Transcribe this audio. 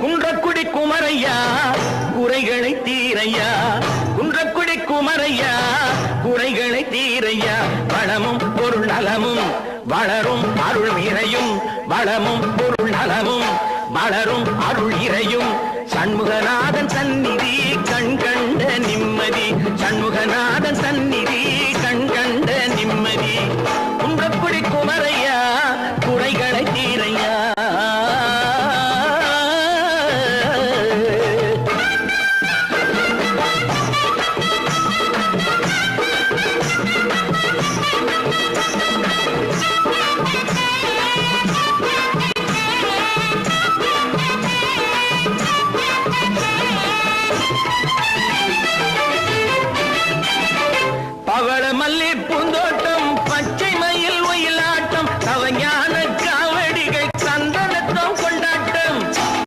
குன்றக்குடி குமரையா குறைகளை தீரையா, குன்றக்குடி குமரையா குறைகளை தீரையா. வளமும் பொருள் நலமும் வளரும் அருள் இறையும், வளமும் பொருள் நலமும் வளரும் அருள் இறையும். சண்முகநாதன் சந்நிதி கண் கண்ட நிம்மதி, சண்முகநாதன் சந்நிதி